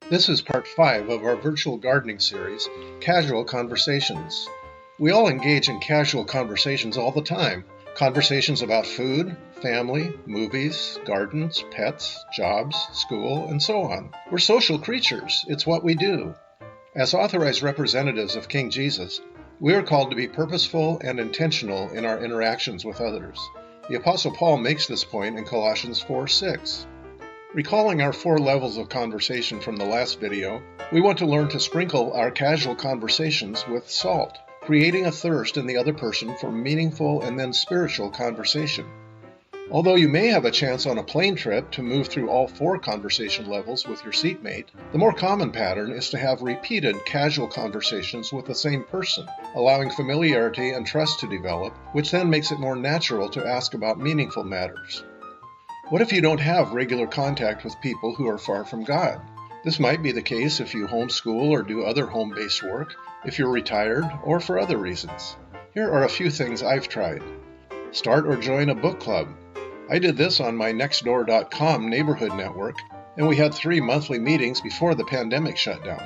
This is part 5 of our virtual gardening series, Casual Conversations. We all engage in casual conversations all the time. Conversations about food, family, movies, gardens, pets, jobs, school, and so on. We're social creatures. It's what we do. As authorized representatives of King Jesus, we are called to be purposeful and intentional in our interactions with others. The Apostle Paul makes this point in Colossians 4:6. Recalling our 4 levels of conversation from the last video, we want to learn to sprinkle our casual conversations with salt, creating a thirst in the other person for meaningful and then spiritual conversation. Although you may have a chance on a plane trip to move through all 4 conversation levels with your seatmate, the more common pattern is to have repeated casual conversations with the same person, allowing familiarity and trust to develop, which then makes it more natural to ask about meaningful matters. What if you don't have regular contact with people who are far from God? This might be the case if you homeschool or do other home-based work, if you're retired, or for other reasons. Here are a few things I've tried. Start or join a book club. I did this on my Nextdoor.com neighborhood network, and we had 3 monthly meetings before the pandemic shut down.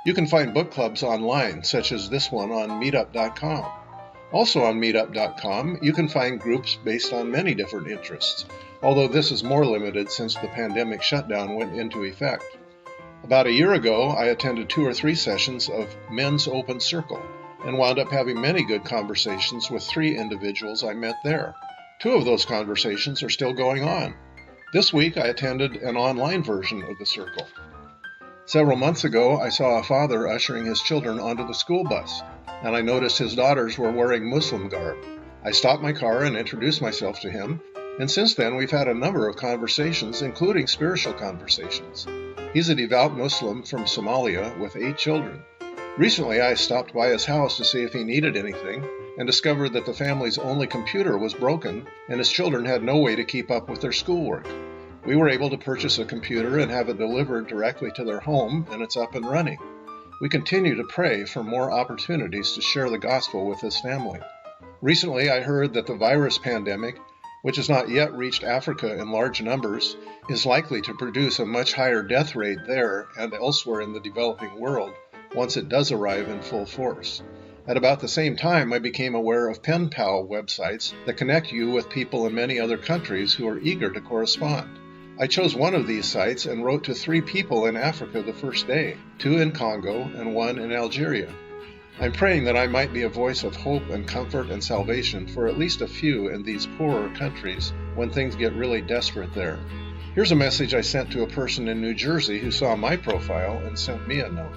You can find book clubs online, such as this one on Meetup.com. Also on Meetup.com, you can find groups based on many different interests, although this is more limited since the pandemic shutdown went into effect. About a year ago, I attended 2 or 3 sessions of Men's Open Circle and wound up having many good conversations with 3 individuals I met there. 2 of those conversations are still going on. This week, I attended an online version of the circle. Several months ago, I saw a father ushering his children onto the school bus, and I noticed his daughters were wearing Muslim garb. I stopped my car and introduced myself to him, and since then we've had a number of conversations, including spiritual conversations. He's a devout Muslim from Somalia with 8 children. Recently, I stopped by his house to see if he needed anything, and discovered that the family's only computer was broken, and his children had no way to keep up with their schoolwork. We were able to purchase a computer and have it delivered directly to their home, and it's up and running. We continue to pray for more opportunities to share the gospel with this family. Recently, I heard that the virus pandemic, which has not yet reached Africa in large numbers, is likely to produce a much higher death rate there and elsewhere in the developing world once it does arrive in full force. At about the same time, I became aware of pen pal websites that connect you with people in many other countries who are eager to correspond. I chose one of these sites and wrote to 3 people in Africa the first day, 2 in Congo and 1 in Algeria. I'm praying that I might be a voice of hope and comfort and salvation for at least a few in these poorer countries when things get really desperate there. Here's a message I sent to a person in New Jersey who saw my profile and sent me a note.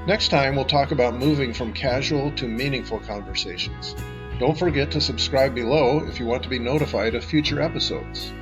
Next time, we'll talk about moving from casual to meaningful conversations. Don't forget to subscribe below if you want to be notified of future episodes.